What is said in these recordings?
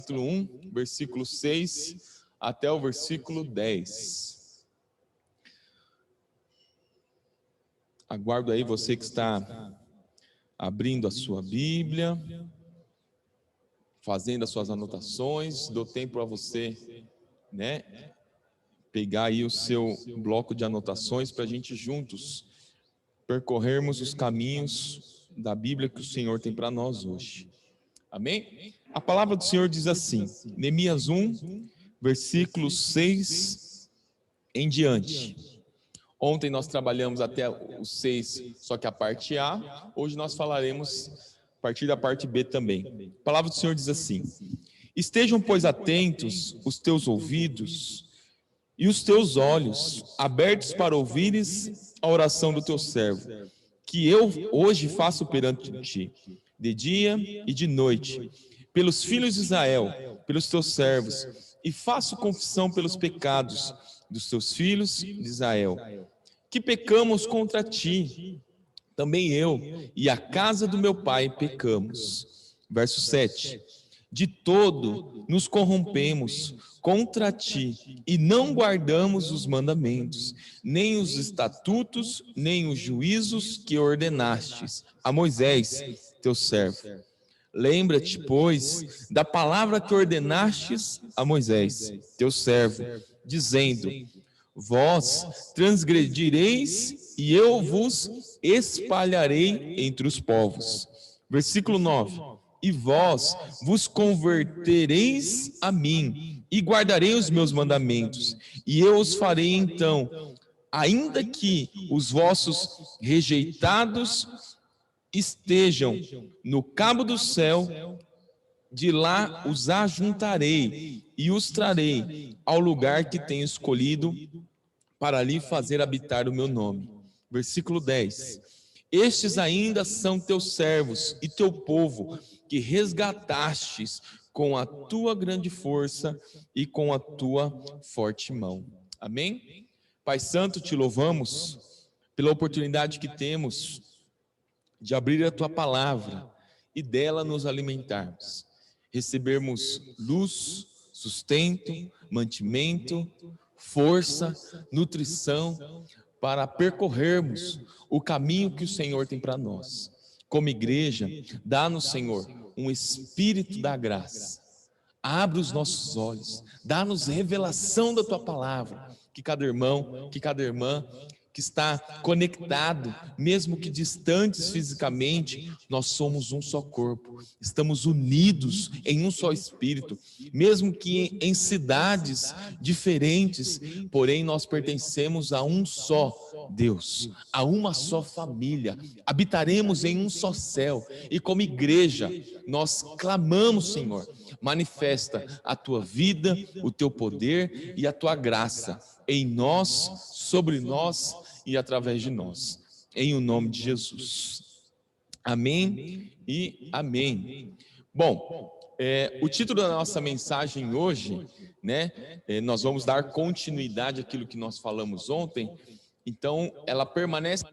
capítulo 1, versículo 6 até o versículo 10. Aguardo aí você que está abrindo a sua Bíblia, fazendo as suas anotações. Dou tempo para você, pegar aí o seu bloco de anotações para a gente juntos percorrermos os caminhos da Bíblia que o Senhor tem para nós hoje. Amém? A palavra do Senhor diz assim, Neemias 1, versículos 6 em diante. Ontem nós trabalhamos até o 6, só que a parte A. Hoje nós falaremos a partir da parte B também. A palavra do Senhor diz assim: estejam, pois, atentos os teus ouvidos e os teus olhos abertos para ouvires a oração do teu servo, que eu hoje faço perante ti, de dia e de noite, pelos filhos de Israel, pelos teus servos, e faço confissão pelos pecados dos teus filhos de Israel, que pecamos contra ti, também eu e a casa do meu pai pecamos. Verso 7. De todo nos corrompemos contra ti e não guardamos os mandamentos, nem os estatutos, nem os juízos que ordenastes a Moisés, teu servo. Lembra-te, pois, da palavra que ordenastes a Moisés, teu servo, dizendo: vós transgredireis e eu vos espalharei entre os povos. Versículo 9. E vós vos convertereis a mim e guardarei os meus mandamentos, e eu os farei então, ainda que os vossos rejeitados estejam no cabo do céu, de lá os ajuntarei e os trarei ao lugar que tenho escolhido para ali fazer habitar o meu nome. Versículo 10. Estes ainda são teus servos e teu povo, que resgatastes com a tua grande força e com a tua forte mão. Amém? Pai Santo, te louvamos pela oportunidade que temos de abrir a tua palavra e dela nos alimentarmos, recebermos luz, sustento, mantimento, força, nutrição, para percorrermos o caminho que o Senhor tem para nós. Como igreja, dá-nos, Senhor, um espírito da graça. Abre os nossos olhos, dá-nos revelação da tua palavra, que cada irmão, que cada irmã que está conectado, mesmo que distantes fisicamente, nós somos um só corpo, estamos unidos em um só espírito, mesmo que em cidades diferentes, porém nós pertencemos a um só Deus, a uma só família, habitaremos em um só céu, e como igreja, nós clamamos, Senhor, manifesta a tua vida, o teu poder e a tua graça em nós, sobre nós e através de nós, em o nome de Jesus. Amém e amém. Bom, o título da nossa mensagem hoje, nós vamos dar continuidade àquilo que nós falamos ontem, então ela permanece.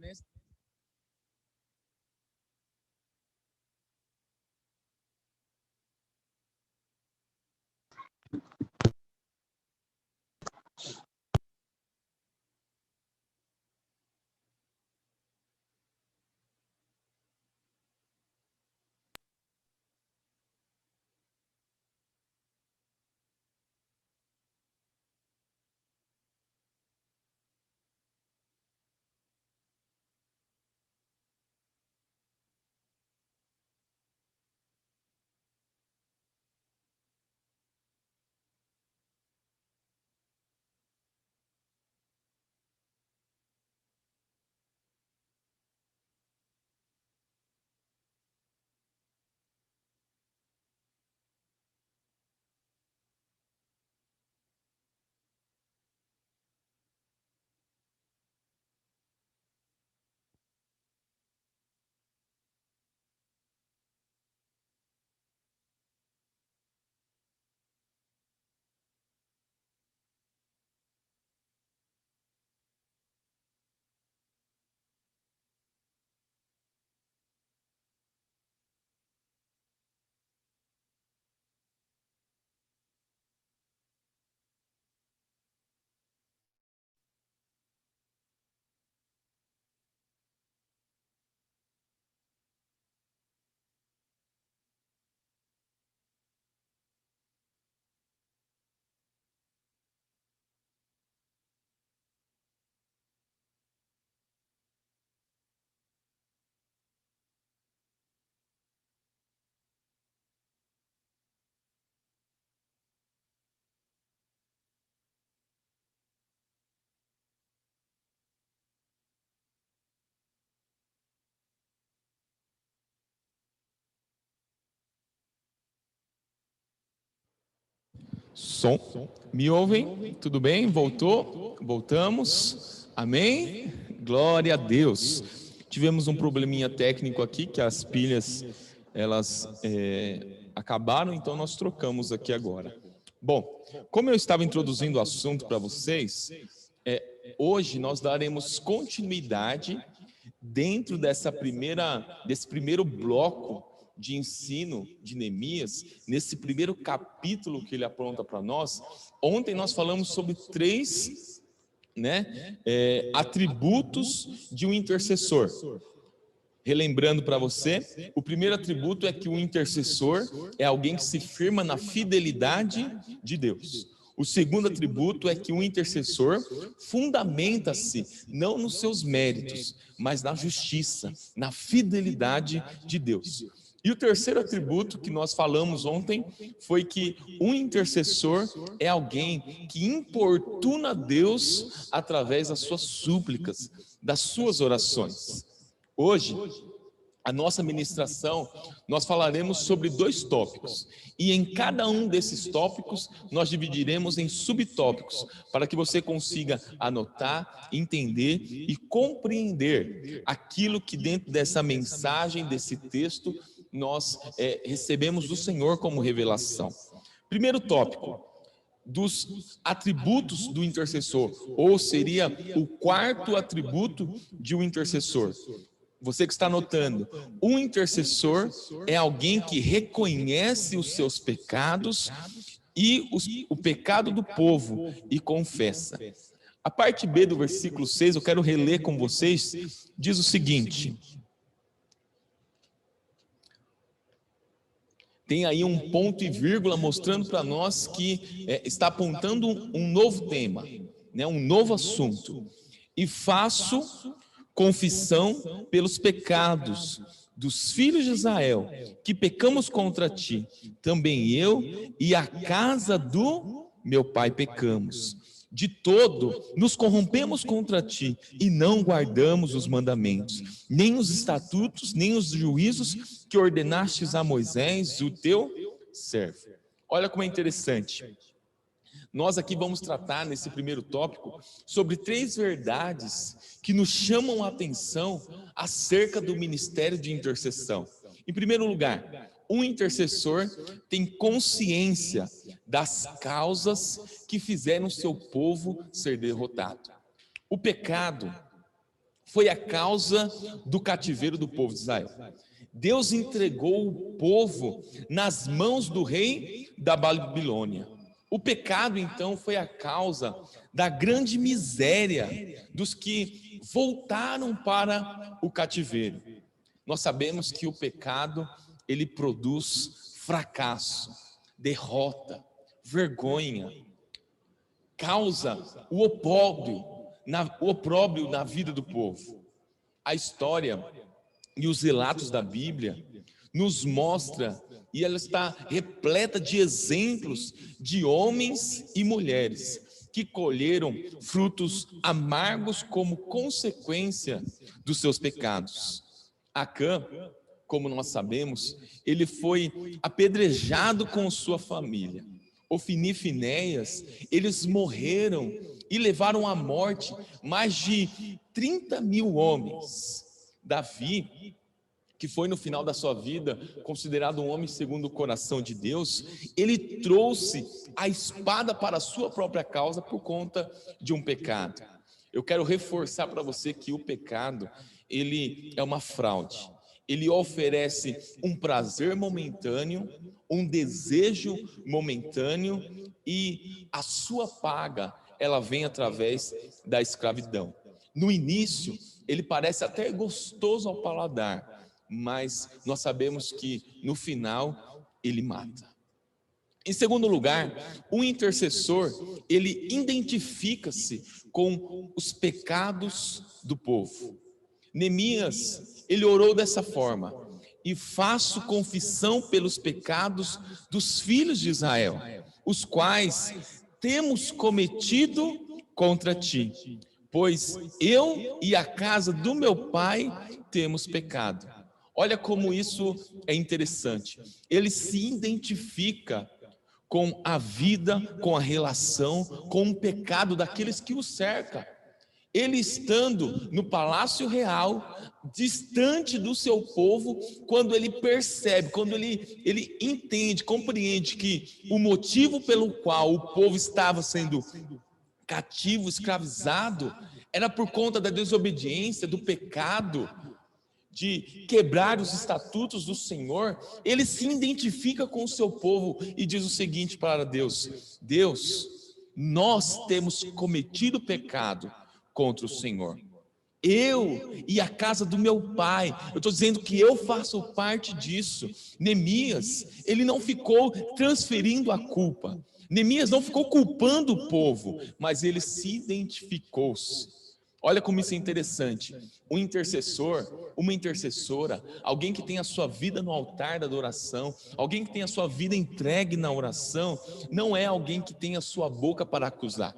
Som. Me ouvem? Tudo bem? Voltou? Voltamos? Amém? Glória a Deus. Tivemos um probleminha técnico aqui, que as pilhas, elas acabaram, então nós trocamos aqui agora. Bom, como eu estava introduzindo o assunto para vocês, hoje nós daremos continuidade dentro desse primeiro bloco de ensino de Neemias, nesse primeiro capítulo que ele apronta para nós. Ontem nós falamos sobre 3 atributos de um intercessor. Relembrando para você, o primeiro atributo é que o intercessor é alguém que se firma na fidelidade de Deus. O segundo atributo é que o intercessor fundamenta-se não nos seus méritos, mas na justiça, na fidelidade de Deus. E o terceiro atributo que nós falamos ontem foi que um intercessor é alguém que importuna Deus através das suas súplicas, das suas orações. Hoje, a nossa ministração, nós falaremos sobre 2 tópicos. E em cada um desses tópicos, nós dividiremos em subtópicos, para que você consiga anotar, entender e compreender aquilo que dentro dessa mensagem, desse texto, nós recebemos do Senhor como revelação. Primeiro tópico, dos atributos do intercessor, ou seria o 4º atributo de um intercessor. Você que está anotando, um intercessor é alguém que reconhece os seus pecados e o pecado do povo e confessa. A parte B do versículo 6, eu quero reler com vocês, diz o seguinte: tem aí um ponto e vírgula mostrando para nós que está apontando um novo tema, um novo assunto. E faço confissão pelos pecados dos filhos de Israel, que pecamos contra ti, também eu e a casa do meu pai pecamos. De todo, nos corrompemos contra ti e não guardamos os mandamentos, nem os estatutos, nem os juízos que ordenastes a Moisés, o teu servo. Olha como é interessante. Nós aqui vamos tratar, nesse primeiro tópico, sobre 3 verdades que nos chamam a atenção acerca do ministério de intercessão. Em primeiro lugar, um intercessor tem consciência das causas que fizeram seu povo ser derrotado. O pecado foi a causa do cativeiro do povo de Israel. Deus entregou o povo nas mãos do rei da Babilônia. O pecado, então, foi a causa da grande miséria dos que voltaram para o cativeiro. Nós sabemos que o pecado, ele produz fracasso, derrota, vergonha, causa o opróbrio na vida do povo. A história e os relatos da Bíblia nos mostra, e ela está repleta de exemplos de homens e mulheres que colheram frutos amargos como consequência dos seus pecados. Acã, como nós sabemos, ele foi apedrejado com sua família. Ofni e Finéias, eles morreram e levaram à morte mais de 30.000 homens. Davi, que foi no final da sua vida considerado um homem segundo o coração de Deus, ele trouxe a espada para a sua própria causa por conta de um pecado. Eu quero reforçar para você que o pecado, ele é uma fraude. Ele oferece um prazer momentâneo, um desejo momentâneo, e a sua paga, ela vem através da escravidão. No início, ele parece até gostoso ao paladar, mas nós sabemos que no final ele mata. Em segundo lugar, o intercessor, ele identifica-se com os pecados do povo. Neemias, ele orou dessa forma: e faço confissão pelos pecados dos filhos de Israel, os quais temos cometido contra ti, pois eu e a casa do meu pai temos pecado. Olha como isso é interessante. Ele se identifica com a vida, com a relação, com o pecado daqueles que o cercam. Ele estando no palácio real, distante do seu povo, quando ele percebe, quando ele entende, compreende que o motivo pelo qual o povo estava sendo cativo, escravizado, era por conta da desobediência, do pecado, de quebrar os estatutos do Senhor. Ele se identifica com o seu povo e diz o seguinte para Deus: Deus, nós temos cometido pecado contra o Senhor, eu e a casa do meu pai. Eu estou dizendo que eu faço parte disso. Neemias, ele não ficou transferindo a culpa, Neemias não ficou culpando o povo, mas ele se identificou-se. Olha como isso é interessante. Um intercessor, uma intercessora, alguém que tem a sua vida no altar da adoração, alguém que tem a sua vida entregue na oração, não é alguém que tem a sua boca para acusar,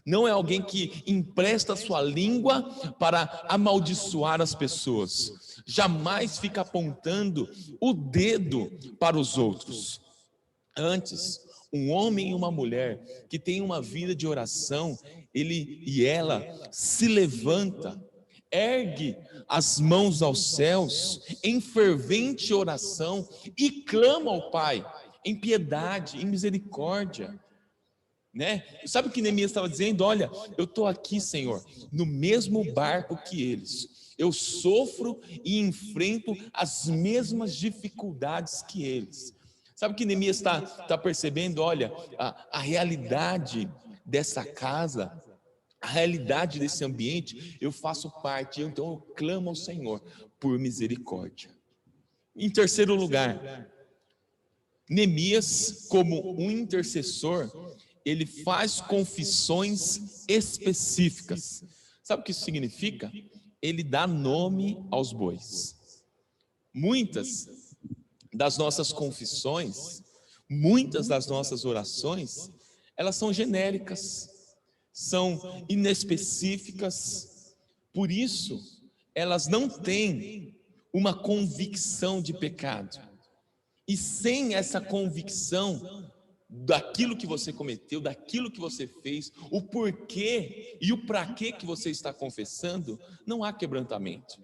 não é alguém que empresta a sua língua para amaldiçoar as pessoas, jamais fica apontando o dedo para os outros. Antes, um homem e uma mulher que tem uma vida de oração, ele e ela se levanta, ergue as mãos aos céus em fervente oração e clama ao Pai em piedade, em misericórdia, né? Sabe o que Neemias estava dizendo? Olha, eu estou aqui, Senhor, no mesmo barco que eles, eu sofro e enfrento as mesmas dificuldades que eles. Sabe o que Neemias está percebendo? Olha, a realidade dessa casa, a realidade desse ambiente, eu faço parte, então eu clamo ao Senhor por misericórdia. Em terceiro lugar, Neemias, como um intercessor, ele faz confissões específicas. Sabe o que isso significa? Ele dá nome aos bois. Muitas das nossas confissões, muitas das nossas orações, elas são genéricas, são inespecíficas, por isso elas não têm uma convicção de pecado. E sem essa convicção daquilo que você cometeu, daquilo que você fez, o porquê e o para quê que você está confessando, não há quebrantamento.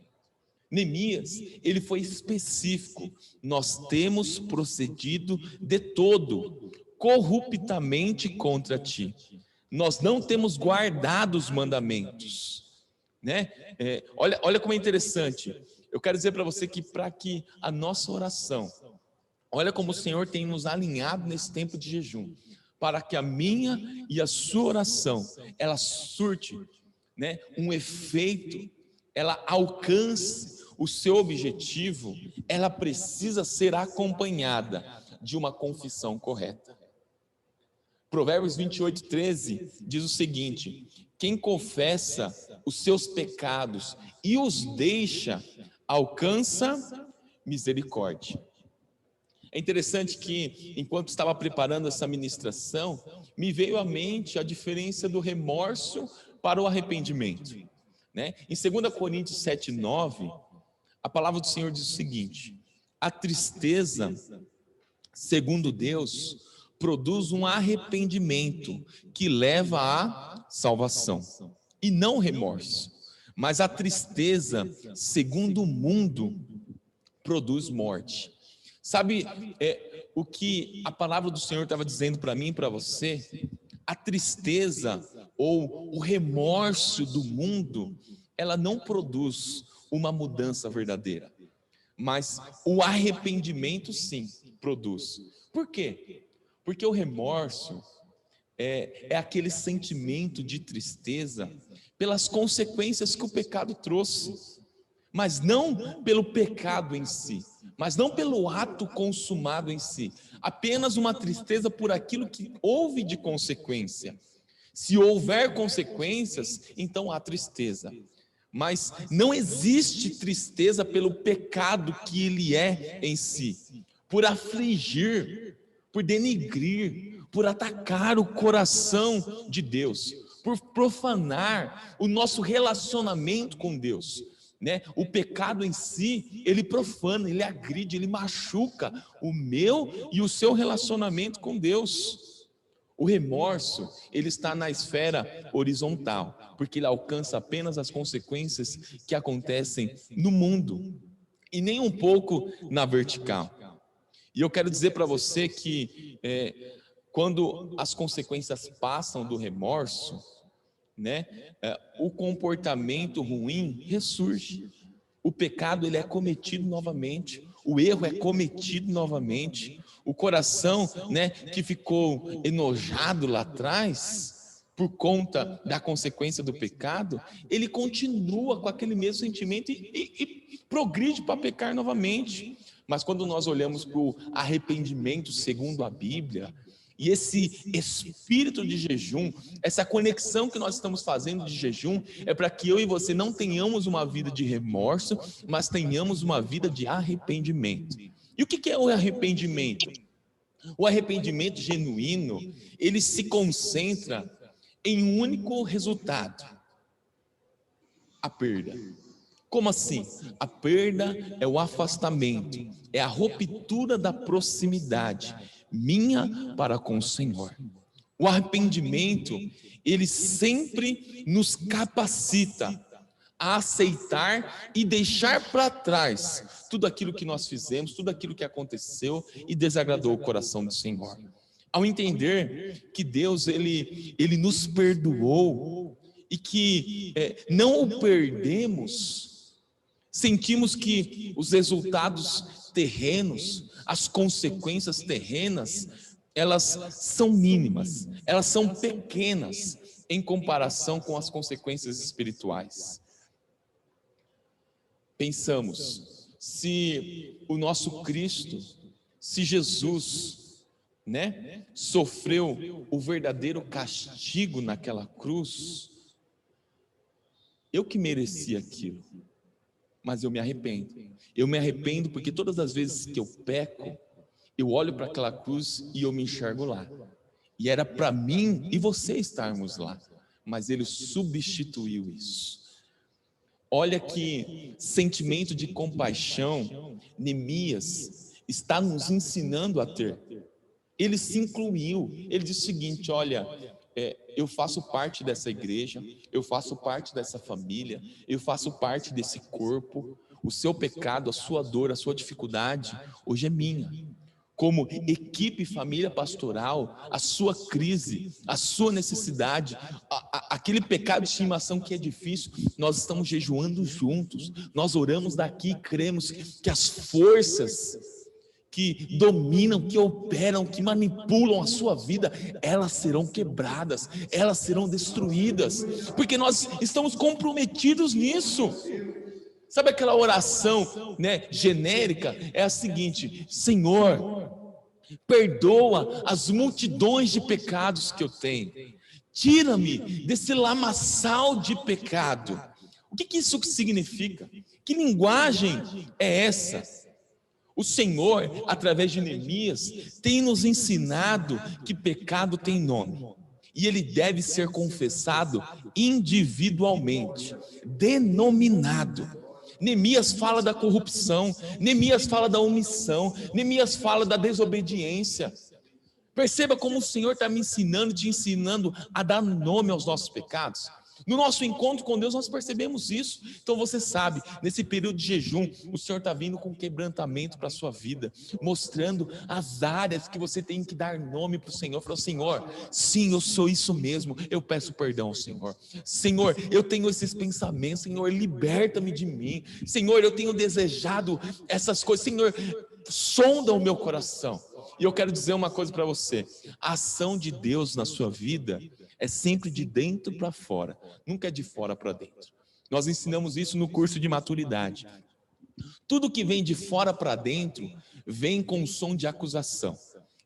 Neemias, ele foi específico: nós temos procedido de todo corruptamente contra ti, nós não temos guardado os mandamentos, né? Olha como é interessante. Eu quero dizer para você que para que a nossa oração, olha como o Senhor tem nos alinhado nesse tempo de jejum, para que a minha e a sua oração, ela surte, né, um efeito, ela alcance o seu objetivo, ela precisa ser acompanhada de uma confissão correta. Provérbios 28:13 diz o seguinte: quem confessa os seus pecados e os deixa, alcança misericórdia. É interessante que, enquanto estava preparando essa ministração, me veio à mente a diferença do remorso para o arrependimento, né? Em 2 Coríntios 7:9, a palavra do Senhor diz o seguinte: a tristeza, segundo Deus, produz um arrependimento que leva à salvação, e não remorso. Mas a tristeza, segundo o mundo, produz morte. Sabe o que a palavra do Senhor estava dizendo para mim e para você? A tristeza ou o remorso do mundo, ela não produz uma mudança verdadeira, mas o arrependimento sim produz. Por quê? Porque o remorso é aquele sentimento de tristeza pelas consequências que o pecado trouxe, mas não pelo pecado em si, mas não pelo ato consumado em si, apenas uma tristeza por aquilo que houve de consequência. Se houver consequências, então há tristeza, mas não existe tristeza pelo pecado que ele é em si, por afligir, por denigrir, por atacar o coração de Deus, por profanar o nosso relacionamento com Deus. né? O pecado em si, ele profana, ele agride, ele machuca o meu e o seu relacionamento com Deus. O remorso, ele está na esfera horizontal, porque ele alcança apenas as consequências que acontecem no mundo, e nem um pouco na vertical. E eu quero dizer para você que quando as consequências passam do remorso, né, o comportamento ruim ressurge. O pecado, ele é cometido novamente, o erro é cometido novamente. O coração, né, que ficou enojado lá atrás por conta da consequência do pecado, ele continua com aquele mesmo sentimento e progride para pecar novamente. Mas quando nós olhamos para o arrependimento segundo a Bíblia, e esse espírito de jejum, essa conexão que nós estamos fazendo de jejum, é para que eu e você não tenhamos uma vida de remorso, mas tenhamos uma vida de arrependimento. E o que é o arrependimento? O arrependimento genuíno, ele se concentra em um único resultado: a perda. Como assim? A perda é o afastamento, é a ruptura da proximidade minha para com o Senhor. O arrependimento, ele sempre nos capacita a aceitar e deixar para trás tudo aquilo que nós fizemos, tudo aquilo que aconteceu e desagradou o coração do Senhor. Ao entender que Deus, ele nos perdoou e que não o perdemos, sentimos que os resultados terrenos, as consequências terrenas, elas são mínimas, elas são pequenas em comparação com as consequências espirituais. Pensamos, se o nosso Cristo, se Jesus, né, sofreu o verdadeiro castigo naquela cruz, eu que merecia aquilo, mas eu me arrependo. Eu me arrependo porque todas as vezes que eu peco, eu olho para aquela cruz e eu me enxergo lá. E era para mim e você estarmos lá, mas ele substituiu isso. Olha que sentimento de compaixão Neemias está nos ensinando a ter. Ele se incluiu, ele disse o seguinte: olha, eu faço parte dessa igreja, eu faço parte dessa família, eu faço parte desse corpo. O seu pecado, a sua dor, a sua dificuldade, hoje é minha. Como equipe, família pastoral, a sua crise, a sua necessidade, aquele pecado de estimação que é difícil, nós estamos jejuando juntos, nós oramos daqui e cremos que as forças que dominam, que operam, que manipulam a sua vida, elas serão quebradas, elas serão destruídas, porque nós estamos comprometidos nisso. Sabe aquela oração, né, genérica? É a seguinte: Senhor, perdoa as multidões de pecados que eu tenho, tira-me desse lamaçal de pecado. O que isso significa? Que linguagem é essa? O Senhor, através de Neemias, tem nos ensinado que pecado tem nome, e ele deve ser confessado individualmente, denominado. Neemias fala da corrupção, Neemias fala da omissão, Neemias fala da desobediência. Perceba como o Senhor está me ensinando, te ensinando a dar nome aos nossos pecados. No nosso encontro com Deus nós percebemos isso. Então você sabe, nesse período de jejum, o Senhor está vindo com quebrantamento para a sua vida, mostrando as áreas que você tem que dar nome para o Senhor. Falou: Senhor, sim, eu sou isso mesmo, eu peço perdão ao Senhor. Senhor, eu tenho esses pensamentos, Senhor, liberta-me de mim. Senhor, eu tenho desejado essas coisas. Senhor, sonda o meu coração. E eu quero dizer uma coisa para você: a ação de Deus na sua vida é sempre de dentro para fora, nunca é de fora para dentro. Nós ensinamos isso no curso de maturidade. Tudo que vem de fora para dentro vem com um som de acusação.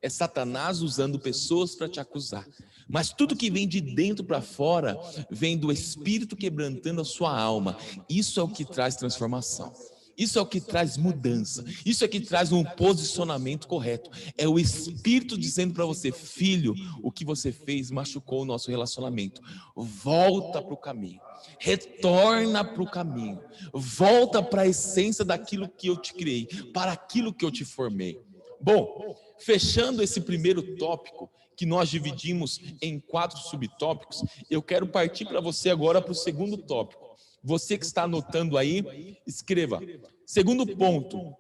É Satanás usando pessoas para te acusar. Mas tudo que vem de dentro para fora vem do Espírito quebrantando a sua alma. Isso é o que traz transformação. Isso é o que traz mudança. Isso é que traz um posicionamento correto. É o Espírito dizendo para você: filho, o que você fez machucou o nosso relacionamento. Volta para o caminho. Retorna para o caminho. Volta para a essência daquilo que eu te criei, para aquilo que eu te formei. Bom, fechando esse primeiro tópico, que nós dividimos em 4 subtópicos, eu quero partir para você agora para o segundo tópico. Você que está anotando aí, escreva. Segundo ponto,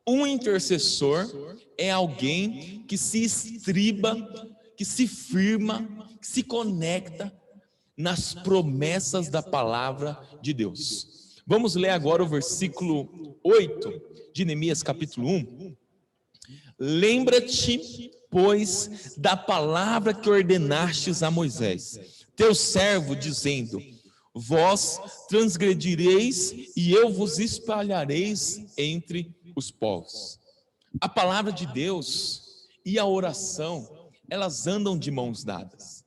um intercessor é alguém que se estriba, que se firma, que se conecta nas promessas da palavra de Deus. Vamos ler agora o versículo 8 de Neemias capítulo 1. Lembra-te, pois, da palavra que ordenastes a Moisés, teu servo, dizendo: vós transgredireis e eu vos espalhareis entre os povos. A palavra de Deus e a oração, elas andam de mãos dadas.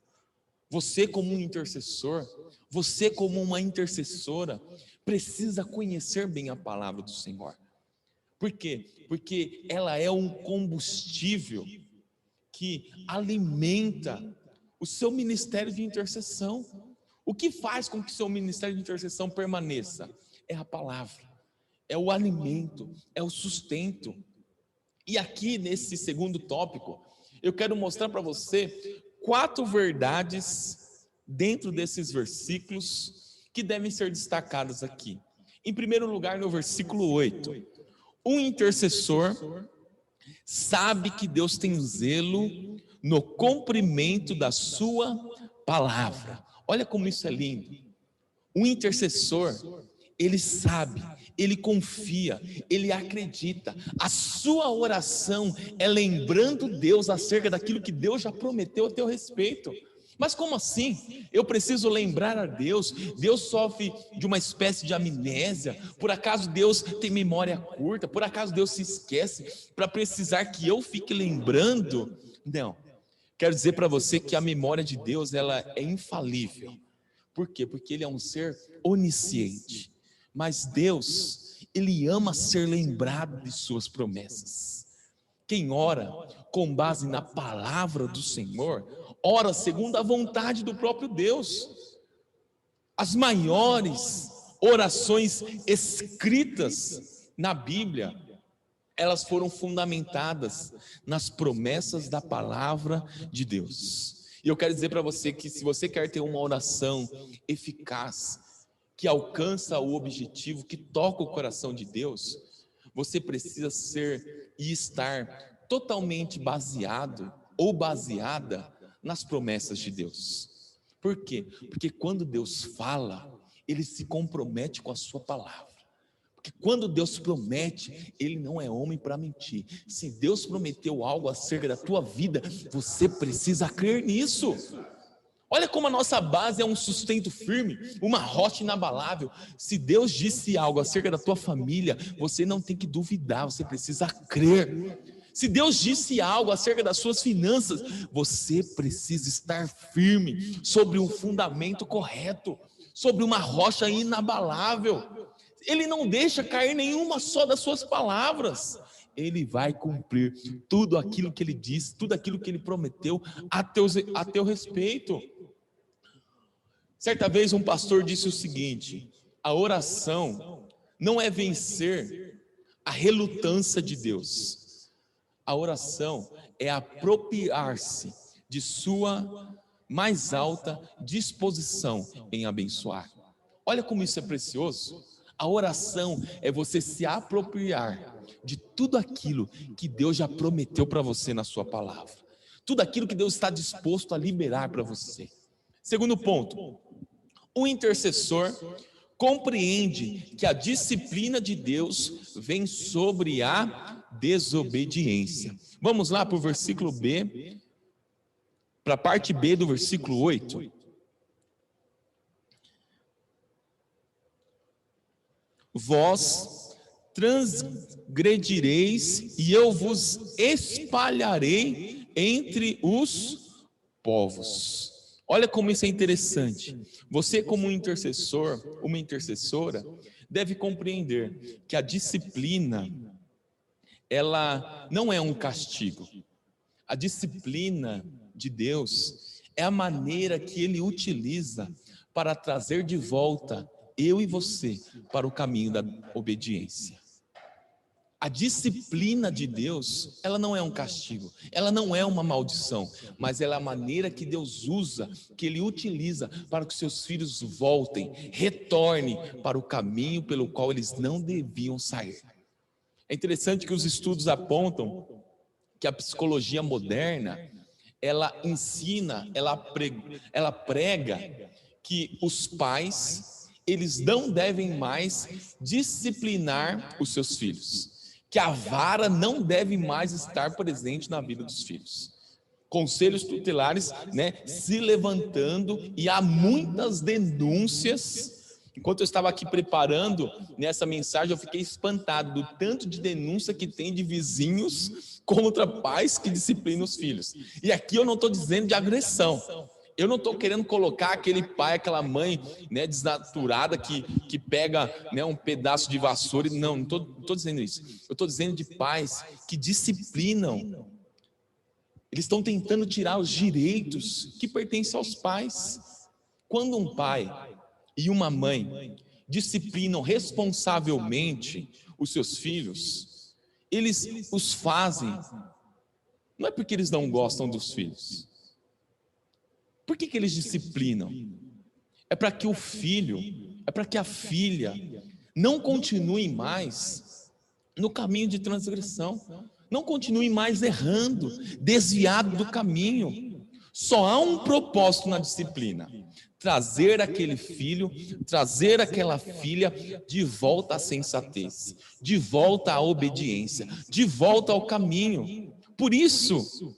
Você como um intercessor, você como uma intercessora, precisa conhecer bem a palavra do Senhor. Por quê? Porque ela é um combustível que alimenta o seu ministério de intercessão. O que faz com que seu ministério de intercessão permaneça? É a palavra, é o alimento, é o sustento. E aqui nesse segundo tópico, eu quero mostrar para você 4 verdades dentro desses versículos que devem ser destacadas aqui. Em primeiro lugar, no versículo 8, um intercessor sabe que Deus tem zelo no cumprimento da sua palavra. Olha como isso é lindo. Um intercessor, ele sabe, ele confia, ele acredita. A sua oração é lembrando Deus acerca daquilo que Deus já prometeu a teu respeito. Mas como assim? Eu preciso lembrar a Deus? Deus sofre de uma espécie de amnésia? Por acaso Deus tem memória curta? Por acaso Deus se esquece para precisar que eu fique lembrando? Não. Quero dizer para você que a memória de Deus, ela é infalível. Por quê? Porque Ele é um ser onisciente. Mas Deus, Ele ama ser lembrado de suas promessas. Quem ora com base na palavra do Senhor, ora segundo a vontade do próprio Deus. As maiores orações escritas na Bíblia, elas foram fundamentadas nas promessas da palavra de Deus. E eu quero dizer para você que se você quer ter uma oração eficaz, que alcança o objetivo, que toca o coração de Deus, você precisa ser e estar totalmente baseado ou baseada nas promessas de Deus. Por quê? Porque quando Deus fala, Ele se compromete com a sua palavra. Porque quando Deus promete, Ele não é homem para mentir. Se Deus prometeu algo acerca da tua vida, você precisa crer nisso. Olha como a nossa base é um sustento firme, uma rocha inabalável. Se Deus disse algo acerca da tua família, você não tem que duvidar, você precisa crer. Se Deus disse algo acerca das suas finanças, você precisa estar firme sobre um fundamento correto, sobre uma rocha inabalável. Ele não deixa cair nenhuma só das suas palavras. Ele vai cumprir tudo aquilo que Ele disse, tudo aquilo que Ele prometeu a teu respeito. Certa vez um pastor disse o seguinte: a oração não é vencer a relutância de Deus. A oração é apropriar-se de sua mais alta disposição em abençoar. Olha como isso é precioso. A oração é você se apropriar de tudo aquilo que Deus já prometeu para você na sua palavra. Tudo aquilo que Deus está disposto a liberar para você. Segundo ponto, o intercessor compreende que a disciplina de Deus vem sobre a desobediência. Vamos lá para o versículo B, para a parte B do versículo 8. Vós transgredireis e eu vos espalharei entre os povos. Olha como isso é interessante. Você como um intercessor, uma intercessora, deve compreender que a disciplina, ela não é um castigo. A disciplina de Deus é a maneira que Ele utiliza para trazer de volta eu e você para o caminho da obediência. A disciplina de Deus, ela não é um castigo, ela não é uma maldição, mas ela é a maneira que Deus usa, que Ele utiliza para que seus filhos voltem, retornem para o caminho pelo qual eles não deviam sair. É interessante que os estudos apontam que a psicologia moderna, ela ensina, ela prega que os pais, eles não devem mais disciplinar os seus filhos, que a vara não deve mais estar presente na vida dos filhos. Conselhos tutelares, se levantando, e há muitas denúncias. Enquanto eu estava aqui preparando nessa mensagem, eu fiquei espantado do tanto de denúncia que tem de vizinhos contra pais que disciplinam os filhos. E aqui eu não estou dizendo de agressão. Eu não estou querendo colocar aquele pai, aquela mãe desnaturada que pega um pedaço de vassoura. Não estou dizendo isso. Eu estou dizendo de pais que disciplinam. Eles estão tentando tirar os direitos que pertencem aos pais. Quando um pai e uma mãe disciplinam responsavelmente os seus filhos, eles os fazem, não é porque eles não gostam dos filhos. Por que eles disciplinam? É para que o filho, é para que a filha não continue mais no caminho de transgressão, não continue mais errando, desviado do caminho. Só há um propósito na disciplina: trazer aquele filho, trazer aquela filha de volta à sensatez, de volta à obediência, de volta ao caminho. Por isso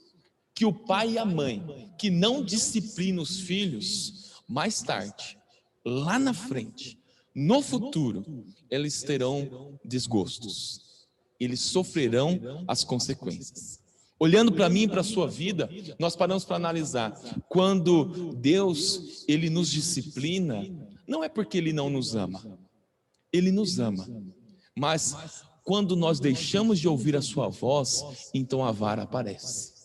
que o pai e a mãe que não disciplinam os filhos, mais tarde, lá na frente, no futuro, eles terão desgostos, eles sofrerão as consequências. Olhando para mim e para a sua vida, nós paramos para analisar. Quando Deus, Ele nos disciplina, não é porque Ele não nos ama. Ele nos ama. Mas quando nós deixamos de ouvir a sua voz, então a vara aparece.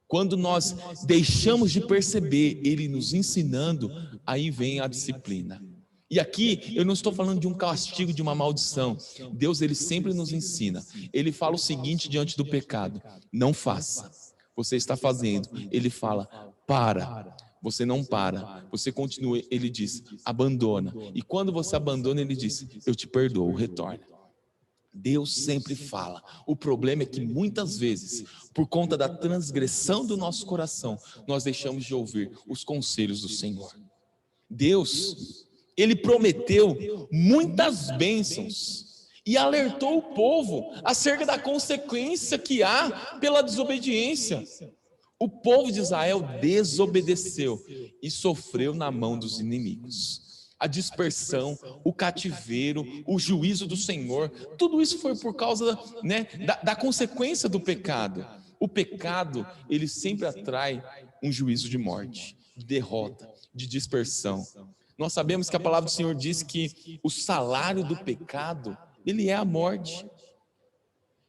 Quando nós deixamos de perceber Ele nos ensinando, aí vem a disciplina. E aqui eu não estou falando de um castigo, de uma maldição. Deus, Ele sempre nos ensina. Ele fala o seguinte diante do pecado: não faça. Você está fazendo. Ele fala: para. Você não para. Você continua. Ele diz: abandona. E quando você abandona, Ele diz: eu te perdoo, retorna. Deus sempre fala. O problema é que muitas vezes, por conta da transgressão do nosso coração, nós deixamos de ouvir os conselhos do Senhor. Deus, Ele prometeu muitas bênçãos e alertou o povo acerca da consequência que há pela desobediência. O povo de Israel desobedeceu e sofreu na mão dos inimigos. A dispersão, o cativeiro, o juízo do Senhor, tudo isso foi por causa da consequência do pecado. O pecado, ele sempre atrai um juízo de morte, de derrota, de dispersão. Nós sabemos que a palavra do Senhor diz que o salário do pecado, ele é a morte.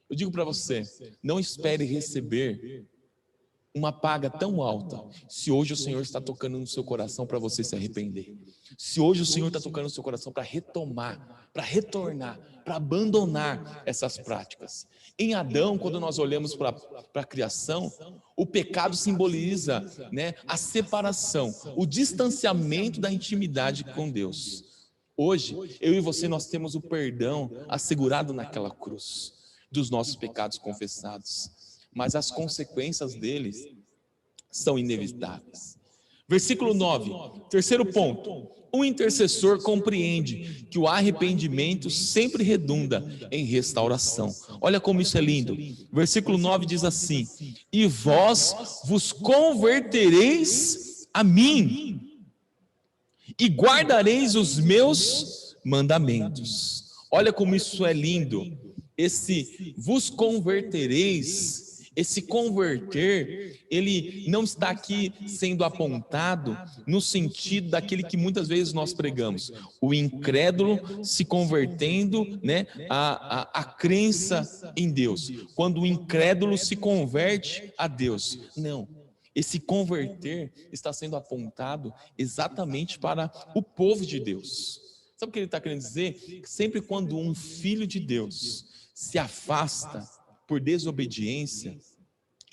Eu digo para você, não espere receber uma paga tão alta, se hoje o Senhor está tocando no seu coração para você se arrepender. Se hoje o Senhor está tocando no seu coração para retomar, para retornar, para abandonar essas práticas. Em Adão, quando nós olhamos para a criação, o pecado simboliza a separação, o distanciamento da intimidade com Deus. Hoje, eu e você, nós temos o perdão assegurado naquela cruz, dos nossos pecados confessados. Mas as consequências deles são inevitáveis. Versículo 9, terceiro ponto. O intercessor compreende que o arrependimento sempre redunda em restauração. Olha como isso é lindo. Versículo 9 diz assim: e vós vos convertereis a mim, e guardareis os meus mandamentos. Olha como isso é lindo. Esse vos convertereis, Esse converter, ele não está aqui sendo apontado no sentido daquele que muitas vezes nós pregamos, o incrédulo se convertendo, né, a crença em Deus, quando o incrédulo se converte a Deus. Não, esse converter está sendo apontado exatamente para o povo de Deus. Sabe o que ele está querendo dizer? Que sempre quando um filho de Deus se afasta por desobediência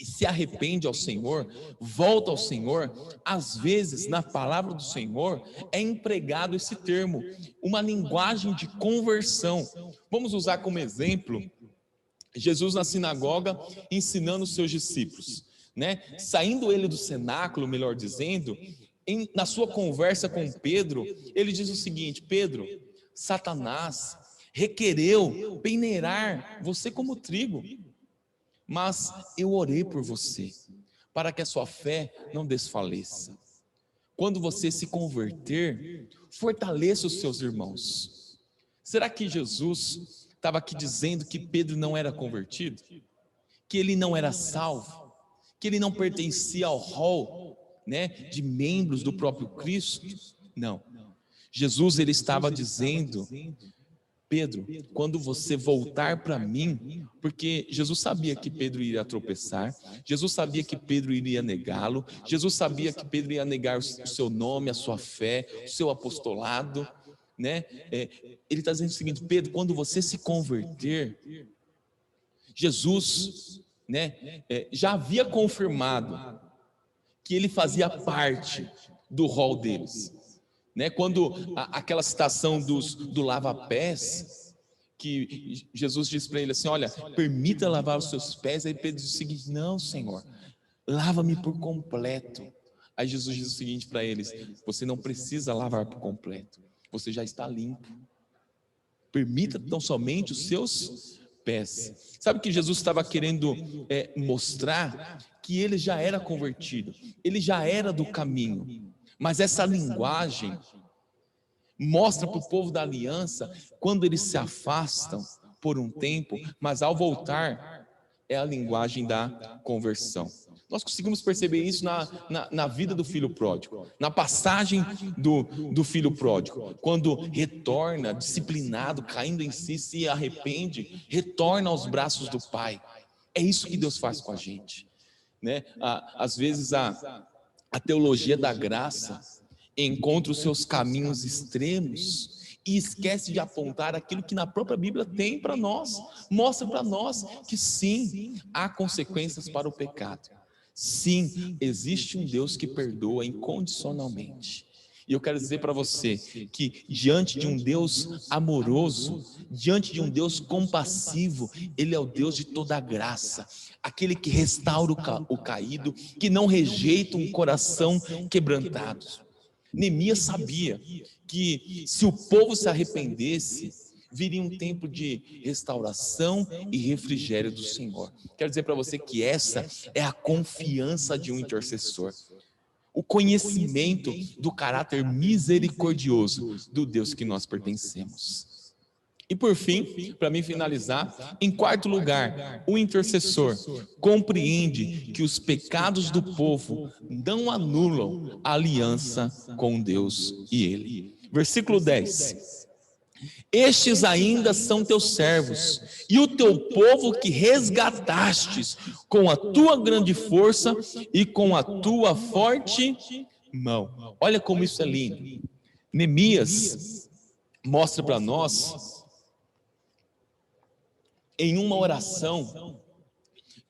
e se arrepende ao Senhor, volta ao Senhor, às vezes na palavra do Senhor é empregado esse termo, uma linguagem de conversão. Vamos usar como exemplo Jesus na sinagoga ensinando os seus discípulos, né? Saindo ele do cenáculo, melhor dizendo, na sua conversa com Pedro, ele diz o seguinte: Pedro, Satanás requereu peneirar você como trigo, mas eu orei por você, para que a sua fé não desfaleça. Quando você se converter, fortaleça os seus irmãos. Será que Jesus estava aqui dizendo que Pedro não era convertido? Que ele não era salvo? Que ele não pertencia ao rol, né, de membros do próprio Cristo? Não. Jesus, ele estava dizendo: Pedro, quando você voltar para mim, porque Jesus sabia que Pedro iria tropeçar, Jesus sabia que Pedro iria negá-lo, Jesus sabia que Pedro ia negar o seu nome, a sua fé, o seu apostolado, né? Ele está dizendo o seguinte: Pedro, quando você se converter, Jesus, né, já havia confirmado que ele fazia parte do rol deles. Né? Quando aquela citação do lava-pés, que Jesus diz para ele assim: olha, permita lavar os seus pés. Aí Pedro diz o seguinte: não, Senhor, lava-me por completo. Aí Jesus diz o seguinte para eles: você não precisa lavar por completo, você já está limpo, permita tão somente os seus pés. Sabe que Jesus estava querendo mostrar? Que ele já era convertido, ele já era do caminho. Mas essa linguagem mostra para o povo da aliança, quando eles se afastam por um tempo, mas ao voltar, é a linguagem da conversão. Nós conseguimos perceber isso na vida do filho pródigo, na passagem do filho pródigo, quando retorna disciplinado, caindo em si, se arrepende, retorna aos braços do Pai. É isso que Deus faz com a gente, né? Às vezes a teologia da graça encontra os seus caminhos extremos e esquece de apontar aquilo que na própria Bíblia tem para nós, mostra para nós que sim, há consequências para o pecado. Sim, existe um Deus que perdoa incondicionalmente. E eu quero dizer para você que diante de um Deus amoroso, diante de um Deus compassivo, Ele é o Deus de toda a graça, aquele que restaura o caído, que não rejeita um coração quebrantado. Neemias sabia que se o povo se arrependesse, viria um tempo de restauração e refrigério do Senhor. Quero dizer para você que essa é a confiança de um intercessor, o conhecimento do caráter misericordioso do Deus que nós pertencemos. E por fim, para mim finalizar, em quarto lugar, o intercessor compreende que os pecados do povo não anulam a aliança com Deus e Ele. Versículo 10. Estes ainda são teus servos, e o teu povo que resgatastes com a tua grande força e com a tua forte mão. Olha como isso é lindo. Neemias mostra para nós, em uma oração,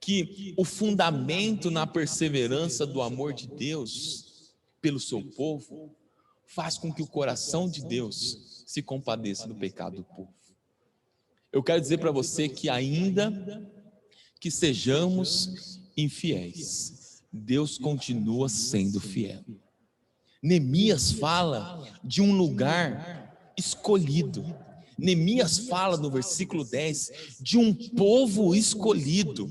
que o fundamento na perseverança do amor de Deus pelo seu povo faz com que o coração de Deus se compadeça do pecado do povo. Eu quero dizer para você que ainda que sejamos infiéis, Deus continua sendo fiel. Neemias fala de um lugar escolhido. Neemias fala no versículo 10 de um povo escolhido.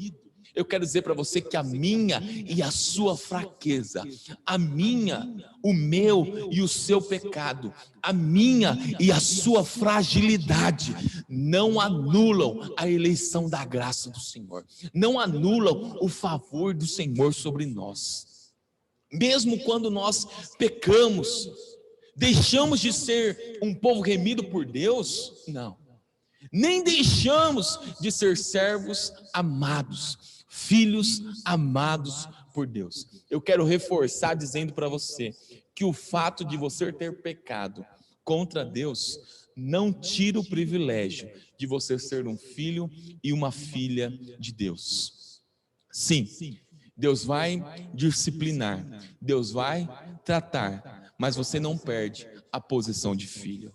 Eu quero dizer para você que a minha e a sua fraqueza, a minha, o meu e o seu pecado, a minha e a sua fragilidade não anulam a eleição da graça do Senhor, não anulam o favor do Senhor sobre nós. Mesmo quando nós pecamos, deixamos de ser um povo remido por Deus? Não. Nem deixamos de ser servos amados, filhos amados por Deus. Eu quero reforçar dizendo para você que o fato de você ter pecado contra Deus não tira o privilégio de você ser um filho e uma filha de Deus. Sim, Deus vai disciplinar, Deus vai tratar, mas você não perde a posição de filho.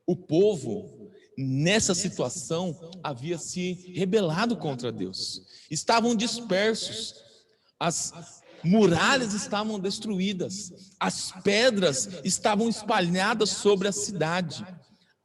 O povo, nessa situação, havia se rebelado contra Deus. Estavam dispersos, as muralhas estavam destruídas, as pedras estavam espalhadas sobre a cidade.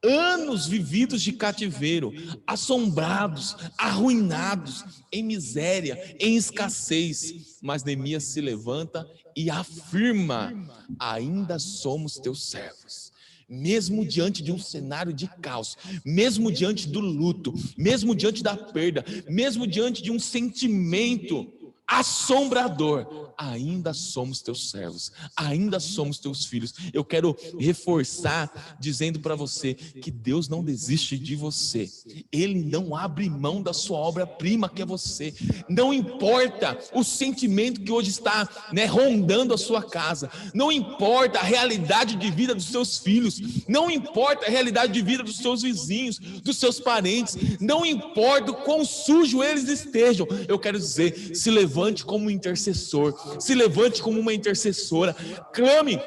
Anos vividos de cativeiro, assombrados, arruinados, em miséria, em escassez. Mas Neemias se levanta e afirma: ainda somos teus servos. Mesmo diante de um cenário de caos, mesmo diante do luto, mesmo diante da perda, mesmo diante de um sentimento assombrador, ainda somos teus servos, ainda somos teus filhos. Eu quero reforçar dizendo para você que Deus não desiste de você, Ele não abre mão da sua obra-prima que é você. Não importa o sentimento que hoje está rondando a sua casa, não importa a realidade de vida dos seus filhos, não importa a realidade de vida dos seus vizinhos, dos seus parentes, não importa o quão sujo eles estejam. Eu quero dizer, se levante como um intercessor, se levante como uma intercessora, clame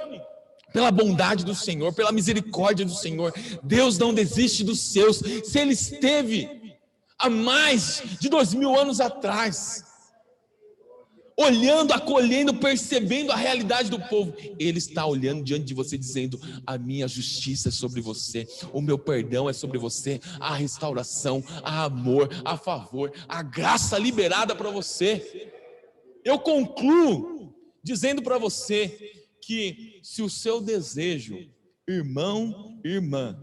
pela bondade do Senhor, pela misericórdia do Senhor. Deus não desiste dos seus. Se Ele esteve há mais de 2000 anos atrás, olhando, acolhendo, percebendo a realidade do povo, Ele está olhando diante de você dizendo: a minha justiça é sobre você, o meu perdão é sobre você, a restauração, a amor, a favor, a graça liberada para você. Eu concluo dizendo para você que se o seu desejo, irmão, irmã,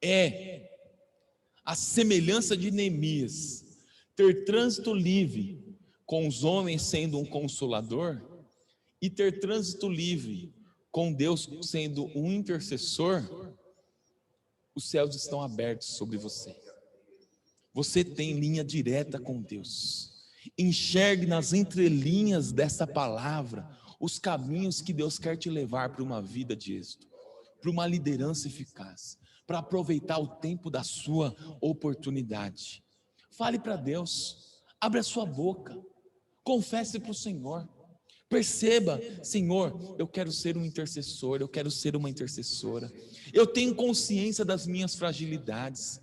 é a semelhança de Neemias, ter trânsito livre com os homens sendo um consolador e ter trânsito livre com Deus sendo um intercessor, os céus estão abertos sobre você. Você tem linha direta com Deus. Enxergue nas entrelinhas dessa palavra os caminhos que Deus quer te levar para uma vida de êxito, para uma liderança eficaz, para aproveitar o tempo da sua oportunidade. Fale para Deus, abra a sua boca, confesse para o Senhor, perceba: Senhor, eu quero ser um intercessor, eu quero ser uma intercessora, eu tenho consciência das minhas fragilidades.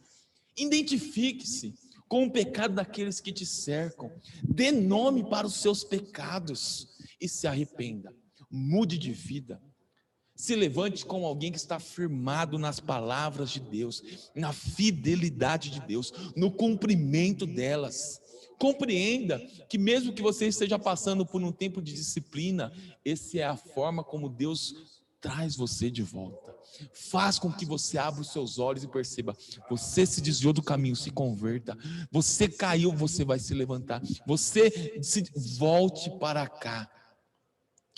Identifique-se com o pecado daqueles que te cercam, dê nome para os seus pecados e se arrependa, mude de vida. Se levante como alguém que está firmado nas palavras de Deus, na fidelidade de Deus, no cumprimento delas. Compreenda que mesmo que você esteja passando por um tempo de disciplina, essa é a forma como Deus traz você de volta. Faz com que você abra os seus olhos e perceba: você se desviou do caminho, se converta. Você caiu, você vai se levantar. Volte para cá.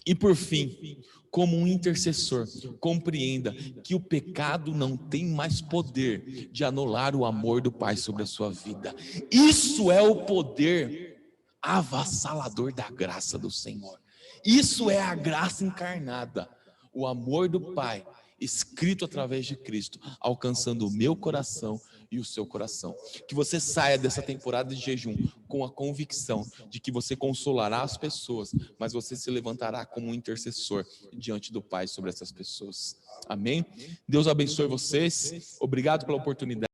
E por fim, como um intercessor, compreenda que o pecado não tem mais poder de anular o amor do Pai sobre a sua vida. Isso é o poder avassalador da graça do Senhor. Isso é a graça encarnada, o amor do Pai escrito através de Cristo, alcançando o meu coração e o seu coração. Que você saia dessa temporada de jejum com a convicção de que você consolará as pessoas, mas você se levantará como um intercessor diante do Pai sobre essas pessoas. Amém? Deus abençoe vocês. Obrigado pela oportunidade.